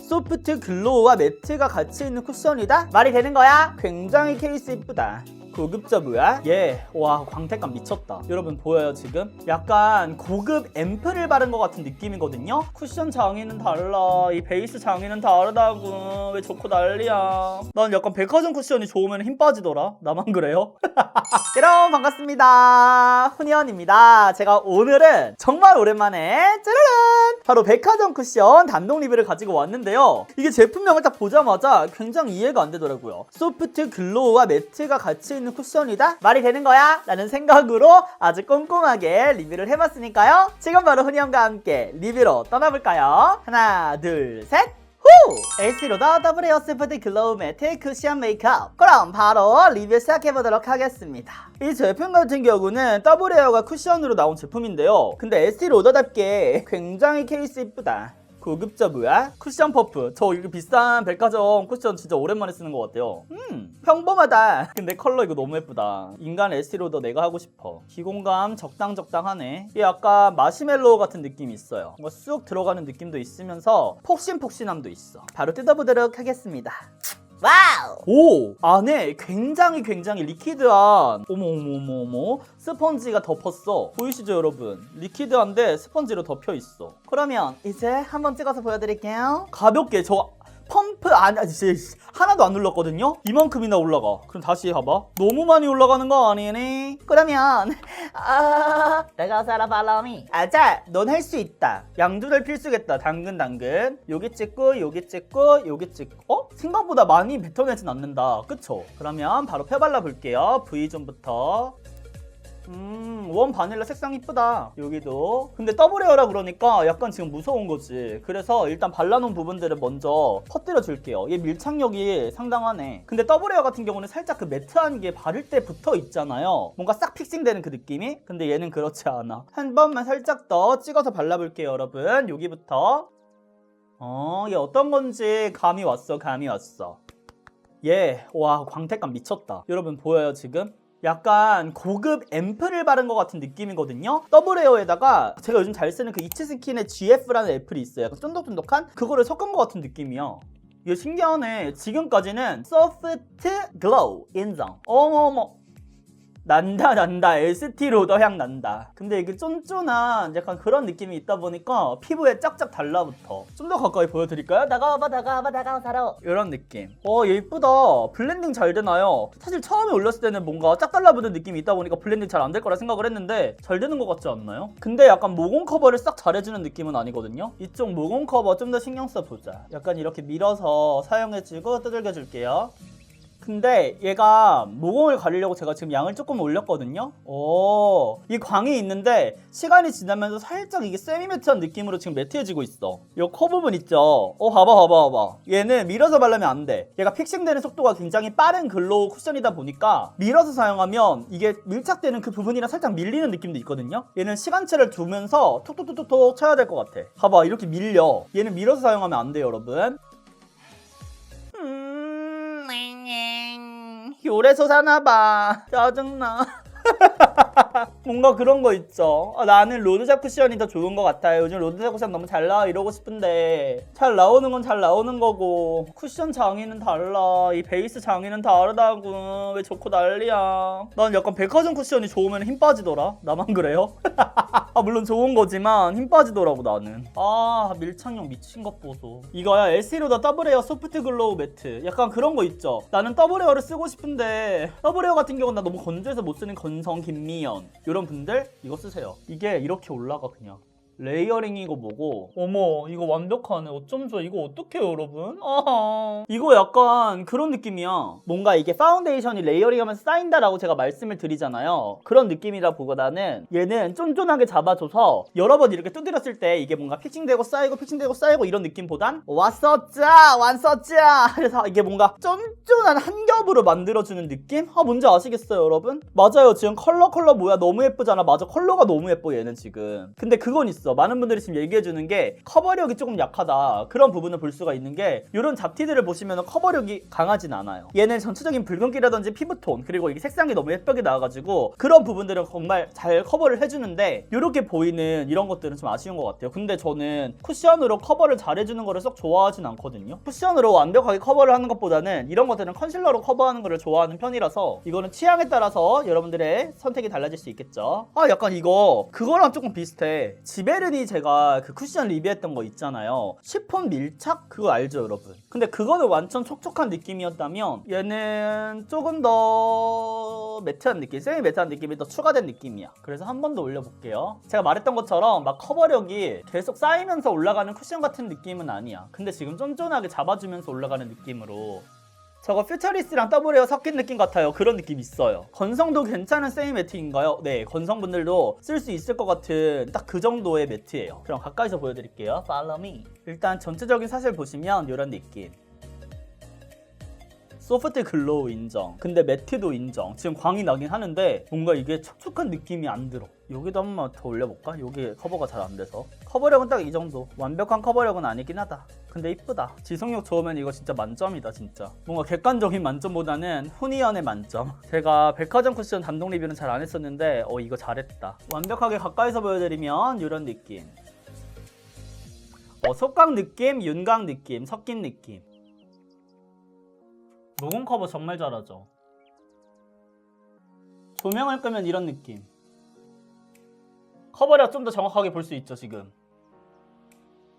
소프트 글로우와 매트가 같이 있는 쿠션이다? 말이 되는 거야? 굉장히 케이스 이쁘다. 고급져 뭐야? 와 광택감 미쳤다. 여러분 보여요 지금? 약간 고급 앰플을 바른 것 같은 느낌이거든요? 쿠션 장인은 달라. 이 베이스 장인은 다르다고. 왜 좋고 난리야. 난 약간 백화점 쿠션이 좋으면 힘 빠지더라. 나만 그래요? 여러분 반갑습니다. 훈이언입니다. 제가 오늘은 정말 오랜만에 짜라란! 바로 백화점 쿠션 단독 리뷰를 가지고 왔는데요. 이게 제품명을 딱 보자마자 굉장히 이해가 안 되더라고요. 소프트 글로우와 매트가 같이 있는 쿠션이다? 말이 되는 거야? 라는 생각으로 아주 꼼꼼하게 리뷰를 해봤으니까요. 지금 바로 훈이형과 함께 리뷰로 떠나볼까요? 하나 둘 셋! 에스티로더 더블 에어 소프트 글로우 매트 쿠션 메이크업. 그럼 바로 리뷰 시작해보도록 하겠습니다. 이 제품 같은 경우는 더블 에어가 쿠션으로 나온 제품인데요. 근데 에스티로더답게 굉장히 케이스 이쁘다. 고급져 뭐야? 쿠션 퍼프. 저 이거 비싼 백화점 쿠션 진짜 오랜만에 쓰는 것 같아요. 평범하다. 근데 컬러 이거 너무 예쁘다. 인간 에스티로더 내가 하고 싶어. 기공감 적당하네. 이게 약간 마시멜로우 같은 느낌이 있어요. 뭔가 쑥 들어가는 느낌도 있으면서 폭신폭신함도 있어. 바로 뜯어보도록 하겠습니다. 와우! 오! 안에 굉장히 리퀴드한 어머 스펀지가 덮었어. 보이시죠 여러분? 리퀴드한데 스펀지로 덮여있어. 그러면 이제 한번 찍어서 보여드릴게요. 가볍게 저 펌프 하나도 안 눌렀거든요? 이만큼이나 올라가. 그럼 다시 해봐. 너무 많이 올라가는 거 아니니? 그러면 내가 살아 발라미. 자, 넌 할 수 있다. 양두를 필수겠다. 당근 여기 찍고 여기 찍고 여기 찍고. 생각보다 많이 뱉어내진 않는다. 그쵸? 그러면 바로 펴발라 볼게요. V존부터. 원 바닐라 색상 이쁘다. 여기도. 근데 더블 에어라 그러니까 약간 지금 무서운 거지. 그래서 일단 발라놓은 부분들을 먼저 퍼뜨려 줄게요. 얘 밀착력이 상당하네. 근데 더블 에어 같은 경우는 살짝 그 매트한 게 바를 때 붙어 있잖아요. 뭔가 싹 픽싱되는 그 느낌이? 근데 얘는 그렇지 않아. 한 번만 살짝 더 찍어서 발라볼게요 여러분. 여기부터. 얘 어떤 건지 감이 왔어. 와 광택감 미쳤다. 여러분 보여요 지금? 약간 고급 앰플을 바른 것 같은 느낌이거든요. 더블 에어에다가 제가 요즘 잘 쓰는 그 이츠스킨의 GF라는 애플이 있어요. 약간 쫀득쫀득한 그거를 섞은 것 같은 느낌이야. 이게 신기하네. 지금까지는 소프트 글로우 인정. 어머어머 난다. 에스티로더 향 난다. 근데 이게 쫀쫀한 약간 그런 느낌이 있다 보니까 피부에 짝짝 달라붙어. 좀 더 가까이 보여드릴까요? 다가와봐 살아. 이런 느낌. 예쁘다. 블렌딩 잘 되나요? 사실 처음에 올렸을 때는 뭔가 짝 달라붙는 느낌이 있다 보니까 블렌딩 잘 안 될 거라 생각을 했는데 잘 되는 것 같지 않나요? 근데 약간 모공 커버를 싹 잘해주는 느낌은 아니거든요. 이쪽 모공 커버 좀 더 신경 써보자. 약간 이렇게 밀어서 사용해주고 두들겨줄게요. 근데 얘가 모공을 가리려고 제가 지금 양을 조금 올렸거든요. 이 광이 있는데 시간이 지나면서 살짝 이게 세미매트한 느낌으로 지금 매트해지고 있어. 이 커 부분 있죠? 봐봐. 얘는 밀어서 바르면 안 돼. 얘가 픽싱되는 속도가 굉장히 빠른 글로우 쿠션이다 보니까 밀어서 사용하면 이게 밀착되는 그 부분이랑 살짝 밀리는 느낌도 있거든요. 얘는 시간차를 두면서 톡톡톡톡 쳐야 될 것 같아. 봐봐 이렇게 밀려. 얘는 밀어서 사용하면 안 돼요 여러분. 요래서 사나봐. 짜증나. 뭔가 그런 거 있죠. 나는 로드샵 쿠션이 더 좋은 것 같아요. 요즘 로드샵 쿠션 너무 잘 나와 이러고 싶은데 잘 나오는 건 잘 나오는 거고 쿠션 장인은 달라. 이 베이스 장인은 다르다고. 왜 좋고 난리야. 난 약간 백화점 쿠션이 좋으면 힘 빠지더라. 나만 그래요? 물론 좋은 거지만 힘 빠지더라고 나는. 밀착력 미친 것 보소. 이거야 에스티로더 더블 에어 소프트 글로우 매트. 약간 그런 거 있죠. 나는 더블 에어를 쓰고 싶은데 더블 에어 같은 경우는 나 너무 건조해서 못 쓰는 건성 김미연 이런 분들 이거 쓰세요. 이게 이렇게 올라가 그냥. 레이어링이고 뭐고. 어머 이거 완벽하네. 어쩜 좋아. 이거 어떡해요 여러분. 이거 약간 그런 느낌이야. 뭔가 이게 파운데이션이 레이어링하면서 쌓인다라고 제가 말씀을 드리잖아요. 그런 느낌이라 보다는 얘는 쫀쫀하게 잡아줘서 여러 번 이렇게 두드렸을 때 이게 뭔가 픽싱되고 쌓이고 이런 느낌보단 왔었자 그래서 이게 뭔가 쫀쫀한 한 겹으로 만들어주는 느낌? 뭔지 아시겠어요 여러분? 맞아요. 지금 컬러 뭐야 너무 예쁘잖아. 맞아 컬러가 너무 예뻐 얘는 지금. 근데 그건 있어. 있어. 많은 분들이 지금 얘기해주는 게 커버력이 조금 약하다. 그런 부분을 볼 수가 있는 게 이런 잡티들을 보시면 커버력이 강하진 않아요. 얘는 전체적인 붉은기라든지 피부톤 그리고 이게 색상이 너무 예쁘게 나와가지고 그런 부분들은 정말 잘 커버를 해주는데 이렇게 보이는 이런 것들은 좀 아쉬운 것 같아요. 근데 저는 쿠션으로 커버를 잘 해주는 거를 썩 좋아하진 않거든요. 쿠션으로 완벽하게 커버를 하는 것보다는 이런 것들은 컨실러로 커버하는 거를 좋아하는 편이라서 이거는 취향에 따라서 여러분들의 선택이 달라질 수 있겠죠. 아 약간 이거 그거랑 조금 비슷해. 지베르니 제가 그 쿠션 리뷰했던 거 있잖아요. 시폰 밀착 그거 알죠 여러분? 근데 그거는 완전 촉촉한 느낌이었다면 얘는 조금 더 매트한 느낌, 세미 매트한 느낌이 더 추가된 느낌이야. 그래서 한 번 더 올려볼게요. 제가 말했던 것처럼 막 커버력이 계속 쌓이면서 올라가는 쿠션 같은 느낌은 아니야. 근데 지금 쫀쫀하게 잡아주면서 올라가는 느낌으로 저거 퓨처리스랑 더블에어 섞인 느낌 같아요. 그런 느낌 있어요. 건성도 괜찮은 세미 매트인가요? 네, 건성분들도 쓸 수 있을 것 같은 딱 그 정도의 매트예요. 그럼 가까이서 보여드릴게요. Follow me. 일단 전체적인 사실 보시면 이런 느낌. 소프트 글로우 인정. 근데 매트도 인정. 지금 광이 나긴 하는데 뭔가 이게 촉촉한 느낌이 안 들어. 여기도 한 번 더 올려볼까? 여기 커버가 잘 안 돼서. 커버력은 딱 이 정도. 완벽한 커버력은 아니긴 하다. 근데 이쁘다. 지속력 좋으면 이거 진짜 만점이다 진짜. 뭔가 객관적인 만점보다는 훈이연의 만점. 제가 백화점 쿠션 단독 리뷰는 잘 안 했었는데 이거 잘했다. 완벽하게 가까이서 보여드리면 이런 느낌. 속광 느낌, 윤광 느낌, 섞인 느낌. 모공 커버 정말 잘하죠. 조명을 끄면 이런 느낌. 커버력 좀 더 정확하게 볼 수 있죠 지금.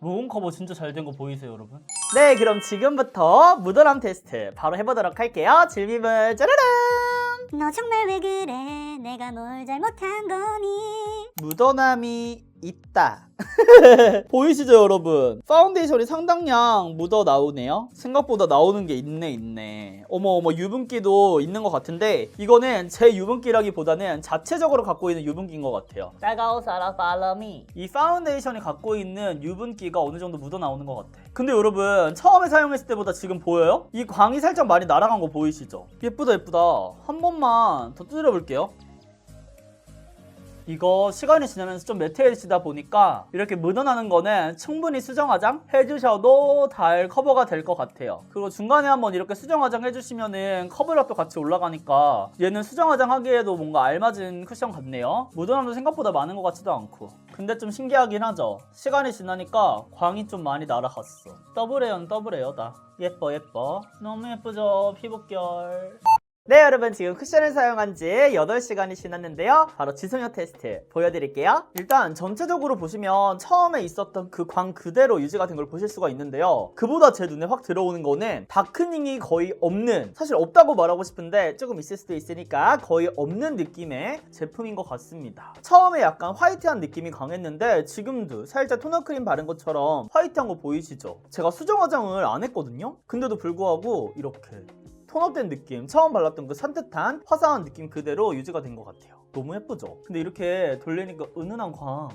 모공 커버 진짜 잘 된 거 보이세요 여러분? 네, 그럼 지금부터 묻어남 테스트 바로 해보도록 할게요. 질문을 짜라란. 너 정말 왜 그래? 내가 뭘 잘못한 거니? 묻어남이 있다. 보이시죠 여러분? 파운데이션이 상당량 묻어 나오네요. 생각보다 나오는 게 있네. 어머 유분기도 있는 것 같은데 이거는 제 유분기라기보다는 자체적으로 갖고 있는 유분기인 것 같아요. 따가워 살아 follow me. 이 파운데이션이 갖고 있는 유분기가 어느 정도 묻어 나오는 것 같아. 근데 여러분 처음에 사용했을 때보다 지금 보여요? 이 광이 살짝 많이 날아간 거 보이시죠? 예쁘다. 한 번만 더 두드려 볼게요. 이거 시간이 지나면서 좀 매트해지다 보니까 이렇게 묻어나는 거는 충분히 수정 화장 해주셔도 잘 커버가 될 것 같아요. 그리고 중간에 한번 이렇게 수정 화장 해주시면은 커버력도 같이 올라가니까 얘는 수정 화장 하기에도 뭔가 알맞은 쿠션 같네요. 묻어남도 생각보다 많은 것 같지도 않고. 근데 좀 신기하긴 하죠. 시간이 지나니까 광이 좀 많이 날아갔어. 더블에어는 더블에어다. 예뻐. 너무 예쁘죠 피부결. 네 여러분, 지금 쿠션을 사용한 지 8시간이 지났는데요. 바로 지속력 테스트 보여드릴게요. 일단 전체적으로 보시면 처음에 있었던 그 광 그대로 유지가 된 걸 보실 수가 있는데요. 그보다 제 눈에 확 들어오는 거는 다크닝이 거의 없는, 사실 없다고 말하고 싶은데 조금 있을 수도 있으니까 거의 없는 느낌의 제품인 것 같습니다. 처음에 약간 화이트한 느낌이 강했는데 지금도 살짝 토너 크림 바른 것처럼 화이트한 거 보이시죠? 제가 수정 화장을 안 했거든요? 근데도 불구하고 이렇게 톤업된 느낌, 처음 발랐던 그 산뜻한 화사한 느낌 그대로 유지가 된 것 같아요. 너무 예쁘죠? 근데 이렇게 돌리니까 은은한 광,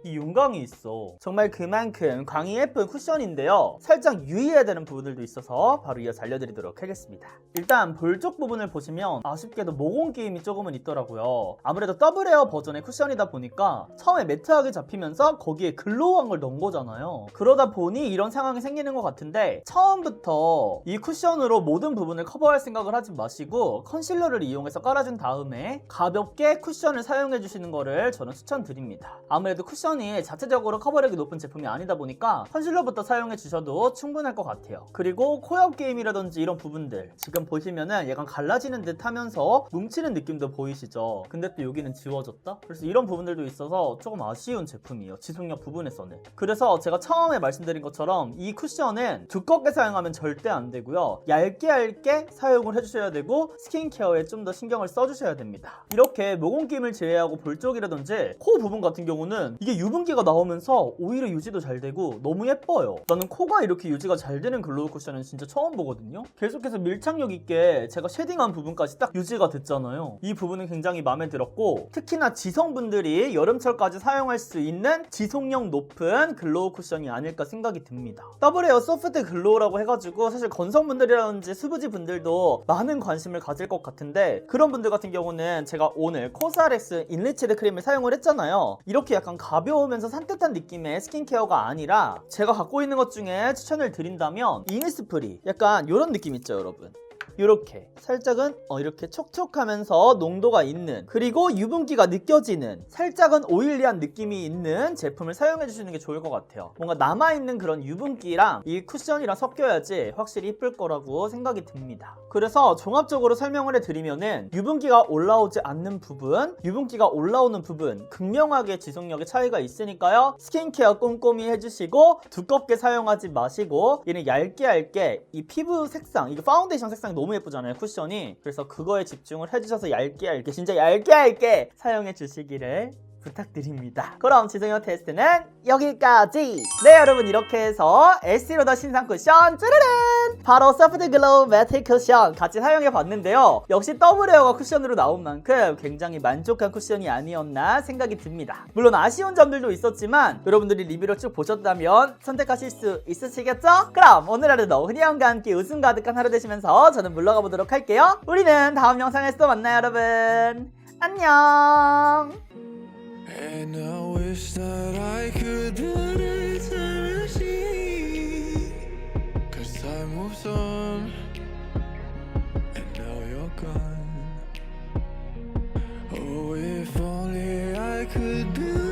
이 윤광이 있어. 정말 그만큼 광이 예쁜 쿠션인데요. 살짝 유의해야 되는 부분들도 있어서 바로 이어서 알려드리도록 하겠습니다. 일단 볼 쪽 부분을 보시면 아쉽게도 모공 끼임이 조금은 있더라고요. 아무래도 더블에어 버전의 쿠션이다 보니까 처음에 매트하게 잡히면서 거기에 글로우한 걸 넣은 거잖아요. 그러다 보니 이런 상황이 생기는 것 같은데, 처음부터 이 쿠션으로 모든 부분을 커버할 생각을 하지 마시고 컨실러를 이용해서 깔아준 다음에 가볍게 쿠션을 사용해 주시는 거를 저는 추천드립니다. 아무래도 쿠션이 자체적으로 커버력이 높은 제품이 아니다 보니까 컨실러부터 사용해 주셔도 충분할 것 같아요. 그리고 코옆 게임이라든지 이런 부분들 지금 보시면은 약간 갈라지는 듯 하면서 뭉치는 느낌도 보이시죠? 근데 또 여기는 지워졌다? 그래서 이런 부분들도 있어서 조금 아쉬운 제품이에요, 지속력 부분에서는. 그래서 제가 처음에 말씀드린 것처럼 이 쿠션은 두껍게 사용하면 절대 안 되고요, 얇게 사용을 해주셔야 되고 스킨케어에 좀 더 신경을 써주셔야 됩니다. 이렇게 모공김을 제외하고 볼 쪽이라든지 코 부분 같은 경우는 이게 유분기가 나오면서 오히려 유지도 잘 되고 너무 예뻐요. 나는 코가 이렇게 유지가 잘 되는 글로우 쿠션은 진짜 처음 보거든요. 계속해서 밀착력 있게 제가 쉐딩한 부분까지 딱 유지가 됐잖아요. 이 부분은 굉장히 마음에 들었고, 특히나 지성분들이 여름철까지 사용할 수 있는 지속력 높은 글로우 쿠션이 아닐까 생각이 듭니다. 더블에어 소프트 글로우라고 해가지고 사실 건성분들이라든지 수부지 분들도 많은 관심을 가질 것 같은데, 그런 분들 같은 경우는 제가 오늘 코스알엑스 인리치드 크림을 사용을 했잖아요. 이렇게 약간 가벼운 가벼우면서 산뜻한 느낌의 스킨케어가 아니라 제가 갖고 있는 것 중에 추천을 드린다면 이니스프리 약간 이런 느낌 있죠 여러분. 이렇게 살짝은 이렇게 촉촉하면서 농도가 있는, 그리고 유분기가 느껴지는 살짝은 오일리한 느낌이 있는 제품을 사용해 주시는 게 좋을 것 같아요. 뭔가 남아있는 그런 유분기랑 이 쿠션이랑 섞여야지 확실히 이쁠 거라고 생각이 듭니다. 그래서 종합적으로 설명을 해드리면은 유분기가 올라오지 않는 부분, 유분기가 올라오는 부분 극명하게 지속력의 차이가 있으니까요. 스킨케어 꼼꼼히 해주시고 두껍게 사용하지 마시고 얘는 얇게 이 피부 색상, 이거 파운데이션 색상이 너무 예쁘잖아요 쿠션이. 그래서 그거에 집중을 해주셔서 얇게 진짜 얇게 사용해 주시기를 부탁드립니다. 그럼 지성형 테스트는 여기까지. 네 여러분, 이렇게 해서 에스티로더 신상 쿠션 쭈르른 바로 소프트 글로우 매트 쿠션 같이 사용해 봤는데요. 역시 더블 에어가 쿠션으로 나온 만큼 굉장히 만족한 쿠션이 아니었나 생각이 듭니다. 물론 아쉬운 점들도 있었지만 여러분들이 리뷰를 쭉 보셨다면 선택하실 수 있으시겠죠? 그럼 오늘 하루도 흔히형과 함께 웃음 가득한 하루 되시면서 저는 물러가 보도록 할게요. 우리는 다음 영상에서 또 만나요 여러분. 안녕. And I wish that I could put a time machine, 'cause time moves on and now you're gone. Oh, if only I could build